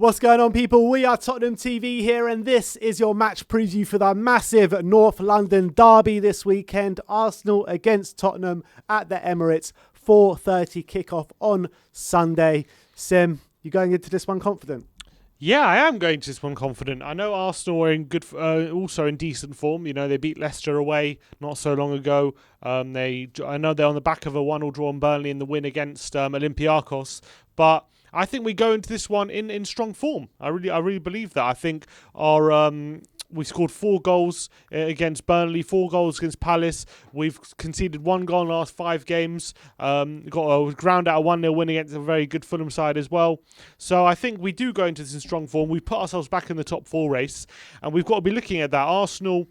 What's going on, people? We are Tottenham TV here, and this is your match preview for the massive North London derby this weekend. Arsenal against Tottenham at the Emirates, 4:30 kickoff on Sunday. Sim, you going into this one confident? Yeah, I am going to this one confident. I know Arsenal are in good, also in decent form. You know, they beat Leicester away not so long ago. I know they're on the back of a 1-1 draw on Burnley in the win against Olympiacos, but I think we go into this one in strong form. I really believe that. I think we scored 4 goals against Burnley, 4 goals against Palace. We've conceded 1 goal in the last 5 games. Got a ground out a 1-0 win against a very good Fulham side as well. So I think we do go into this in strong form. We've put ourselves back in the top 4 race, and we've got to be looking at that. Arsenal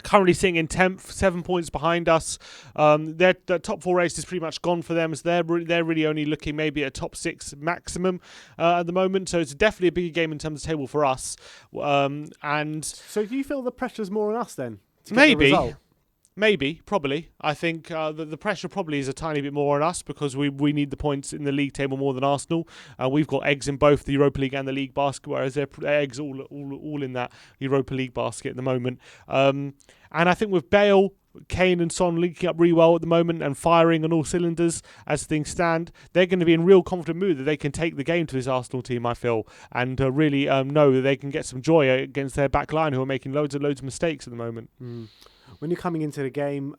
currently sitting in 10th, 7 points behind us. Their top 4 race is pretty much gone for them. So they're really only looking maybe at top 6 maximum at the moment. So it's definitely a bigger game in terms of table for us. And so do you feel the pressure's more on us then? To get the result? Maybe, probably. I think the pressure probably is a tiny bit more on us because we need the points in the league table more than Arsenal. We've got eggs in both the Europa League and the league basket, whereas their eggs all in that Europa League basket at the moment. And I think with Bale, Kane and Son linking up really well at the moment and firing on all cylinders as things stand, they're going to be in real confident mood that they can take the game to this Arsenal team, I feel, and really know that they can get some joy against their back line who are making loads of mistakes at the moment. When you're coming into the game,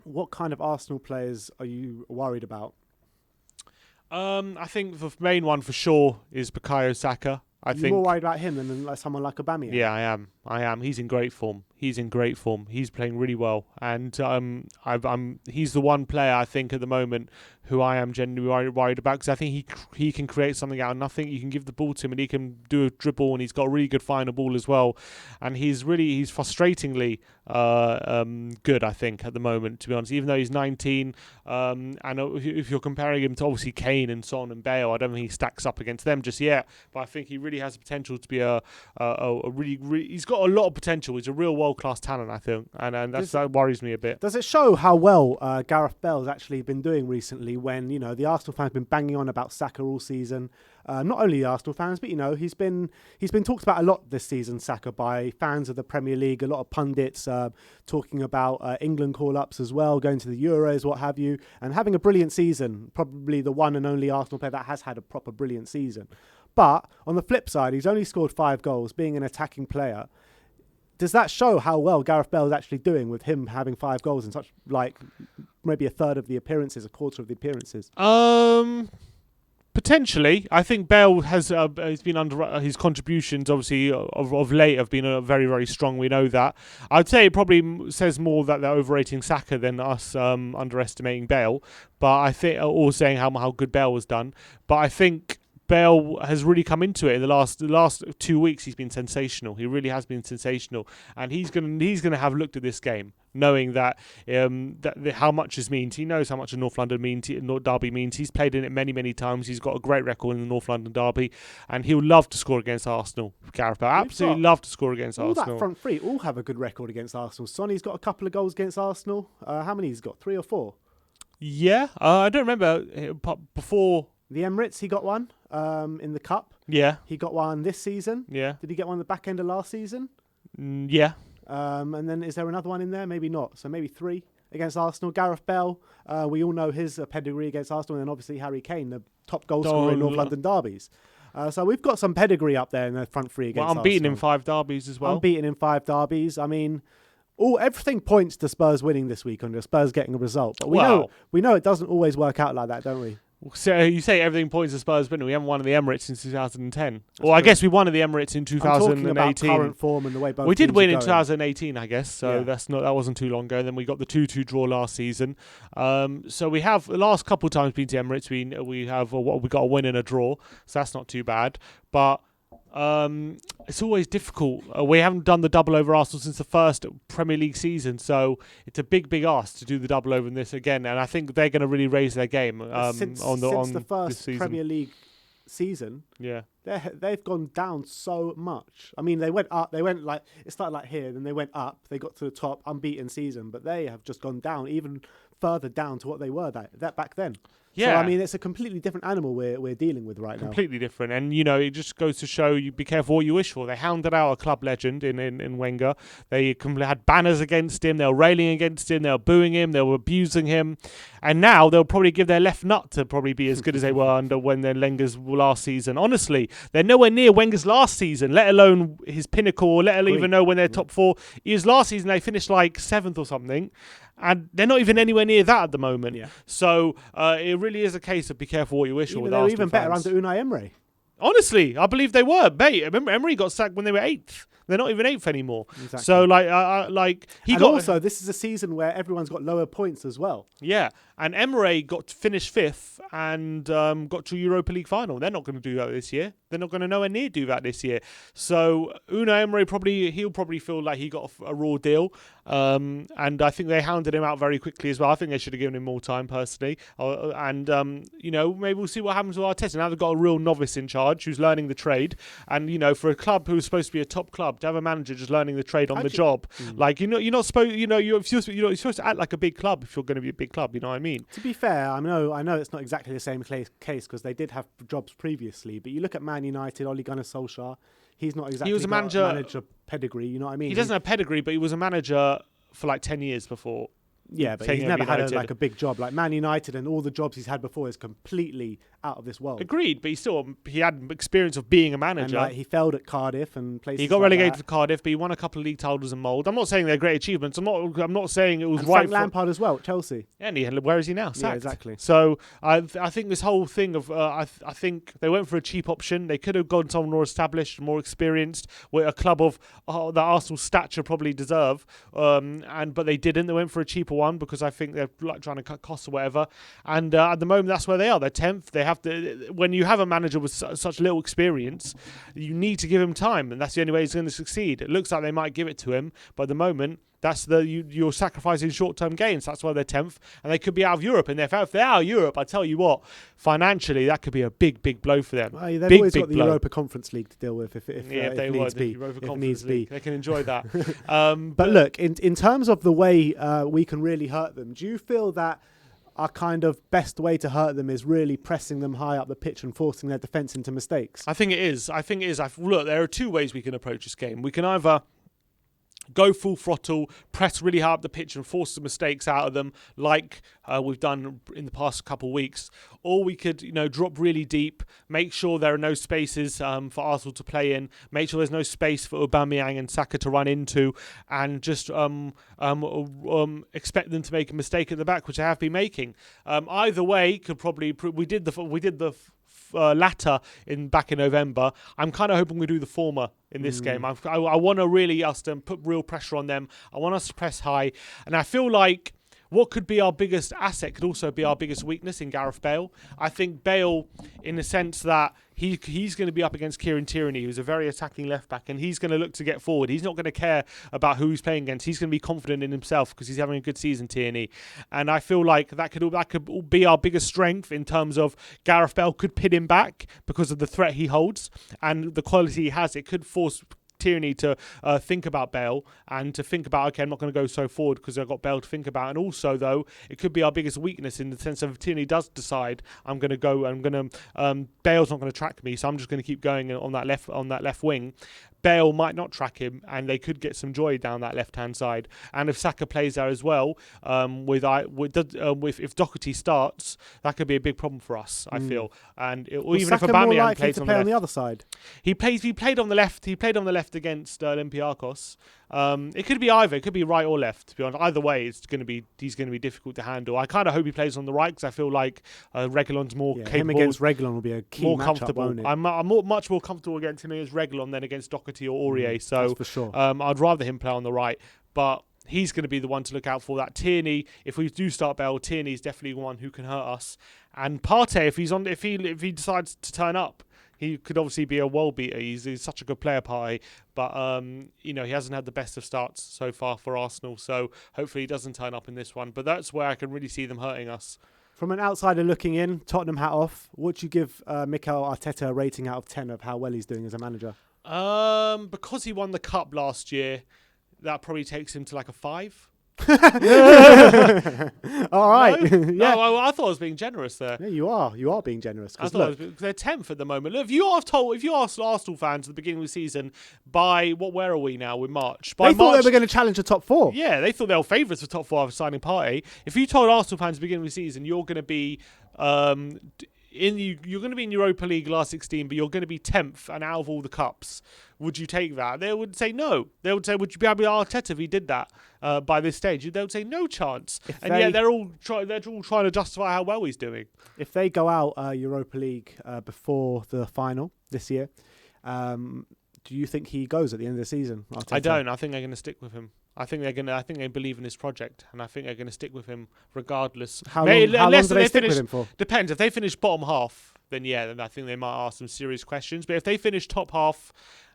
what kind of Arsenal players are you worried about? I think the main one for sure is Bukayo Saka. You're more worried about him than someone like Aubameyang? Yeah, I am. He's in great form. He's playing really well, and he's the one player I think at the moment who I am genuinely worried about, because I think he can create something out of nothing. You can give the ball to him and he can do a dribble, and he's got a really good final ball as well. And he's frustratingly good, I think, at the moment, to be honest. Even though he's 19, and if you're comparing him to obviously Kane and Son and Bale, I don't think he stacks up against them just yet. But I think he really has the potential to be a really he's got a lot of potential. He's a real world-class talent, I think, and that worries me a bit. Does it show how well Gareth Bale's actually been doing recently when, you know, the Arsenal fans have been banging on about Saka all season? Not only the Arsenal fans, but, you know, he's been talked about a lot this season, Saka, by fans of the Premier League, a lot of pundits talking about England call-ups as well, going to the Euros, what have you, and having a brilliant season, probably the one and only Arsenal player that has had a proper brilliant season. But on the flip side, he's only scored 5 goals, being an attacking player. Does that show how well Gareth Bale is actually doing with him having 5 goals in such, like, maybe a third of the appearances, a quarter of the appearances? Potentially. I think Bale has been under his contributions, obviously, of late have been very, very strong. We know that. I'd say it probably says more that they're overrating Saka than us underestimating Bale. But I think, or saying how good Bale was done. But I think Bale has really come into it in the last 2 weeks. He's been sensational. He really has been sensational, and he's gonna have looked at this game, knowing that how much this means. He knows how much a North London derby means. He's played in it many times. He's got a great record in the North London derby, and he'll love to score against Arsenal. Gareth Bale absolutely love to score against Arsenal. That front three all have a good record against Arsenal. Sonny's got a couple of goals against Arsenal. How many he's got? 3 or 4? Yeah, I don't remember before. The Emirates, he got one in the Cup. Yeah. He got one this season. Yeah. Did he get one at the back end of last season? Yeah. And then is there another one in there? Maybe not. So maybe 3 against Arsenal. Gareth Bale, we all know his pedigree against Arsenal. And then obviously Harry Kane, the top goal scorer in North London derbies. So we've got some pedigree up there in the front 3 against Arsenal. Unbeaten in 5 derbies as well. Unbeaten in 5 derbies. I mean, everything points to Spurs winning this week, and Spurs getting a result. But we know it doesn't always work out like that, don't we? So you say everything points to Spurs, but we haven't won at the Emirates since 2010. I guess we won at the Emirates in 2018. I'm talking about current form and the way both we did win in going. 2018, I guess. So that wasn't too long ago. Then we got the 2-2 draw last season. So we have the last couple of times been to Emirates. We got a win and a draw. So that's not too bad. But it's always difficult. We haven't done the double over Arsenal since the first Premier League season, so it's a big ask to do the double over in this again. And I think they're going to really raise their game since the first Premier League season. Yeah. They've gone down so much. I mean, they went up. They went like it started like here, then they went up. They got to the top, unbeaten season, but they have just gone down even further down to what they were that back then. Yeah. So I mean, it's a completely different animal we're dealing with right now. Completely different. And, it just goes to show you be careful what you wish for. They hounded out a club legend in Wenger. They had banners against him. They were railing against him. They were booing him. They were abusing him. And now they'll probably give their left nut to probably be as good as they were under Wenger's last season. Honestly, they're nowhere near Wenger's last season, let alone his pinnacle, or let alone even know when they're top four. His last season, they finished like 7th or something. And they're not even anywhere near that at the moment. Yeah. So it really is a case of be careful what you wish for. They were even better under Unai Emery. Honestly, I believe they were. Mate, remember Emery got sacked when they were 8th. They're not even 8th anymore. Exactly. So also this is a season where everyone's got lower points as well. Yeah, and Emery got to finish 5th and got to Europa League final. They're not going to do that this year. They're not going to nowhere near do that this year. So Unai Emery he'll probably feel like he got a raw deal. And I think they hounded him out very quickly as well. I think they should have given him more time personally. Maybe we'll see what happens with Arteta. Now they've got a real novice in charge who's learning the trade. And for a club who's supposed to be a top club to have a manager just learning the trade on the job, you're not supposed. You're supposed to act like a big club if you're going to be a big club. You know what I mean? To be fair, I know it's not exactly the same case because they did have jobs previously. But you look at Man United, Ole Gunnar Solskjaer. He's not exactly a manager pedigree. You know what I mean? He doesn't have pedigree, but he was a manager for like 10 years before. Yeah, but he's never had a big job. Like Man United and all the jobs he's had before is completely out of this world. Agreed, but he had experience of being a manager. And he failed at Cardiff and places. He got relegated to Cardiff, but he won a couple of league titles in Mould. I'm not saying they're great achievements. I'm not saying it was and right. Frank Lampard as well, Chelsea. And where is he now? Sacked. Yeah, exactly. So I think this whole thing of I think they went for a cheap option. They could have gone someone more established, more experienced, with a club of that Arsenal's stature probably deserve. But they didn't. They went for a cheaper one because I think they're like trying to cut costs or whatever. And at the moment, that's where they are. They're 10th. They have to. When you have a manager with such little experience, you need to give him time, and that's the only way he's going to succeed. It looks like they might give it to him, but at the moment, that's you're sacrificing short-term gains. That's why they're 10th, and they could be out of Europe. And if they're out of Europe, I tell you what, financially, that could be a big, big blow for them. Well, they've always got the Europa Conference League to deal with if needs be. They can enjoy that. But look, in terms of the way we can really hurt them, do you feel that our kind of best way to hurt them is really pressing them high up the pitch and forcing their defence into mistakes? I think it is. Look, there are two ways we can approach this game. We can either go full throttle, press really hard up the pitch and force the mistakes out of them like we've done in the past couple of weeks. Or we could, drop really deep, make sure there are no spaces for Arsenal to play in, make sure there's no space for Aubameyang and Saka to run into, and just expect them to make a mistake at the back, which they have been making. Either way, could probably we did the latter back in November. I'm kind of hoping we do the former in this game. I want to really put real pressure on them. I want us to press high, and I feel like what could be our biggest asset could also be our biggest weakness in Gareth Bale. I think Bale, in the sense that he's going to be up against Kieran Tierney, who's a very attacking left-back, and he's going to look to get forward. He's not going to care about who he's playing against. He's going to be confident in himself because he's having a good season, Tierney. And I feel like that could be our biggest strength in terms of Gareth Bale could pin him back because of the threat he holds and the quality he has. It could force Tierney to think about Bale and to think about, okay, I'm not going to go so forward because I've got Bale to think about. And also, though, it could be our biggest weakness in the sense of if Tierney does decide Bale's not going to track me, so I'm just going to keep going on that left wing. Bale might not track him, and they could get some joy down that left-hand side. And if Saka plays there as well, if Doherty starts, that could be a big problem for us. I feel, and even Saka if Aubameyang plays on the other side, he played on the left. He played on the left against Olympiacos. It could be either. It could be right or left. To be honest, either way, he's going to be difficult to handle. I kind of hope he plays on the right because I feel like Reguilon's more capable. Him against Reguilon will be a key more matchup, comfortable. won't it? I'm much more comfortable against him against Reguilon than against Doherty or Aurier. So that's for sure. I'd rather him play on the right, but he's going to be the one to look out for. That Tierney, if we do start Bale, Tierney is definitely one who can hurt us. And Partey, if he decides to turn up, he could obviously be a world beater. He's such a good player, Partey, but he hasn't had the best of starts so far for Arsenal. So hopefully he doesn't turn up in this one. But that's where I can really see them hurting us. From an outsider looking in, Tottenham hat off, would you give Mikel Arteta a rating out of 10 of how well he's doing as a manager? Because he won the cup last year, that probably takes him to like a 5. All right. No? Yeah. No, I thought I was being generous there. Yeah, you are. You are being generous. I thought they're 10th at the moment. Look, if you asked Arsenal fans at the beginning of the season, where are we now? We're March. By they thought March, they were going to challenge the top 4. Yeah, they thought they were favourites for top 4 after signing Partey. If you told Arsenal fans at the beginning of the season you're going to be you're going to be in Europa League last 16, but you're going to be 10th and out of all the cups, would you take that? They would say no. They would say, would you be able to be Arteta if he did that by this stage? They would say no chance. Yet they're all trying to justify how well he's doing. If they go out Europa League before the final this year, do you think he goes at the end of the season? Arteta? I don't. I think they're going to stick with him. I think they believe in his project, and I think they're going to stick with him regardless. How long do they stick with him for? Depends. If they finish bottom half, then I think they might ask some serious questions. But if they finish top half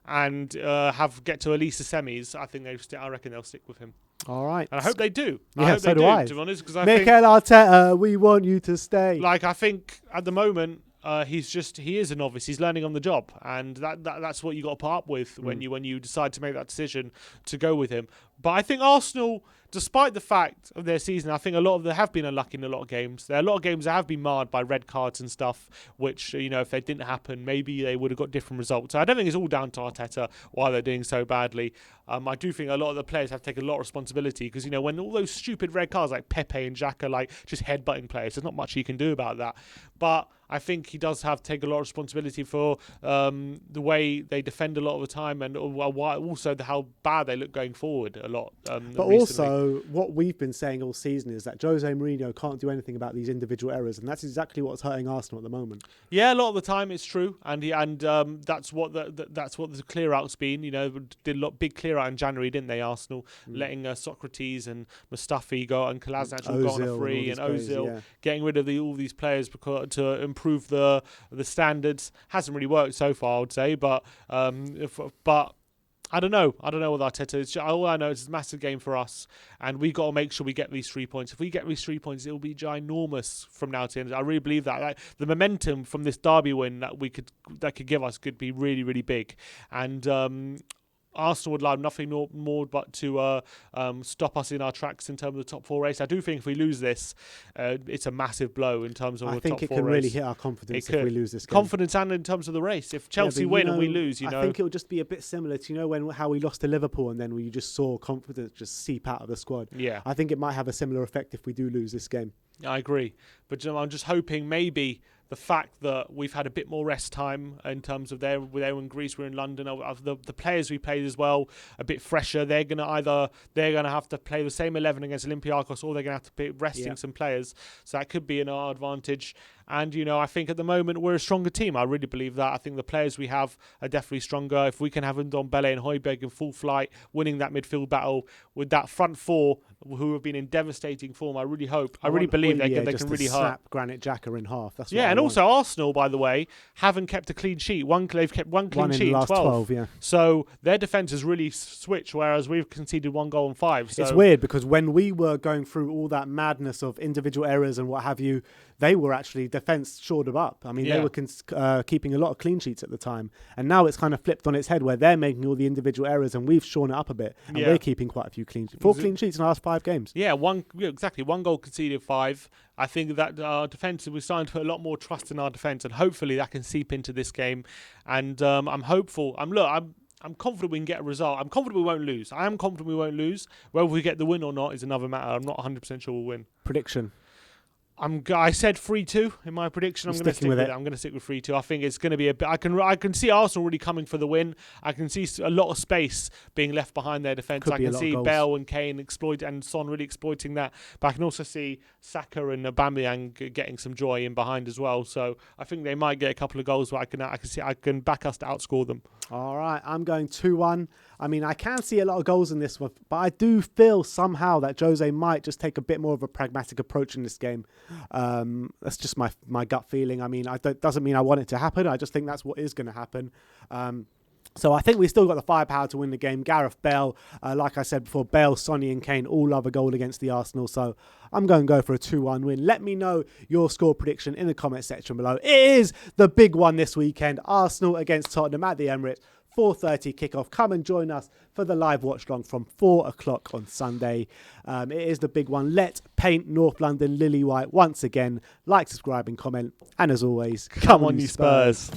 and get to at least the semis, I reckon they'll stick with him. All right. And I hope they do. Yeah, I hope so they do I. To be honest, because Mikel Arteta, we want you to stay. I think at the moment, he is a novice. He's learning on the job, and that's what you got to put up with when you decide to make that decision to go with him. But I think Arsenal, despite the fact of their season, I think a lot of them have been unlucky in a lot of games. There are a lot of games that have been marred by red cards and stuff, which, if they didn't happen, maybe they would have got different results. So I don't think it's all down to Arteta why they're doing so badly. I do think a lot of the players have taken a lot of responsibility because, when all those stupid red cards like Pepe and Xhaka, just headbutting players, there's not much he can do about that. But I think he does have to take a lot of responsibility for the way they defend a lot of the time, and also how bad they look going forward a lot. But recently. Also, what we've been saying all season is that Jose Mourinho can't do anything about these individual errors, and that's exactly what's hurting Arsenal at the moment. Yeah, a lot of the time it's true, and that's what the clear out's been. Did a lot big clear out in January, didn't they? Arsenal letting Socrates and Mustafi go and Kolasinac all go on a free, and Ozil getting rid of all these players to improve the standards. Hasn't really worked so far, I would say, but I don't know. I don't know with Arteta. All I know is it's a massive game for us, and we got to make sure we get these 3 points. If we get these 3 points, it will be ginormous from now to the end. I really believe that. The momentum from this derby win that could give us could be really, really big, and Arsenal would like nothing more but to stop us in our tracks in terms of the top 4 race. I do think if we lose this, it's a massive blow in terms of the top 4 race. I think it can really hit our confidence if we lose this game. Confidence and in terms of the race. If Chelsea win and we lose, I think it will just be a bit similar to how we lost to Liverpool and then we just saw confidence just seep out of the squad. Yeah. I think it might have a similar effect if we do lose this game. I agree. But I'm just hoping maybe the fact that we've had a bit more rest time in terms of they were in Greece, we're in London. The players we played as well, a bit fresher. They're gonna have to play the same 11 against Olympiacos, or they're gonna have to be resting some players. So that could be our advantage. And, I think at the moment we're a stronger team. I really believe that. I think the players we have are definitely stronger. If we can have Ndombele and Højbjerg in full flight, winning that midfield battle with that front 4 who have been in devastating form, I really believe they can really hurt. Slap Granit Xhaka in half. That's what and also Arsenal, by the way, haven't kept a clean sheet. They've kept one clean sheet in the last 12. Yeah. So their defence has really switched, whereas we've conceded 1 goal in 5. So. It's weird because when we were going through all that madness of individual errors and what have you, they were actually defence shored up. I mean, they were keeping a lot of clean sheets at the time. And now it's kind of flipped on its head where they're making all the individual errors and we've shorn it up a bit. And we're keeping quite a few clean sheets. 4 clean sheets in the last 5 games. Yeah, exactly. 1 goal conceded, 5. I think that our defence, we're starting to put a lot more trust in our defence, and hopefully that can seep into this game. And I'm hopeful. I'm confident we can get a result. I'm confident we won't lose. I am confident we won't lose. Whether we get the win or not is another matter. I'm not 100% sure we'll win. Prediction. I said 3-2 in my prediction. I'm going to stick with it. I'm going to stick with 3-2. I think it's going to be a bit. I can see Arsenal really coming for the win. I can see a lot of space being left behind their defence. I can see Bale and Kane and Son really exploiting that. But I can also see Saka and Aubameyang getting some joy in behind as well. So I think they might get a couple of goals. But I can back us to outscore them. All right, I'm going 2-1. I mean, I can see a lot of goals in this one, but I do feel somehow that Jose might just take a bit more of a pragmatic approach in this game. That's just my gut feeling. I mean, doesn't mean I want it to happen. I just think that's what is going to happen. So I think we've still got the firepower to win the game. Gareth Bale, like I said before, Bale, Sonny and Kane all love a goal against the Arsenal. So I'm going to go for a 2-1 win. Let me know your score prediction in the comment section below. It is the big one this weekend. Arsenal against Tottenham at the Emirates. 4:30 kickoff. Come and join us for the live watch long from 4 o'clock on Sunday. It is the big one. Let's paint North London lily white once again. Like, subscribe and comment. And as always, Come on, you Spurs.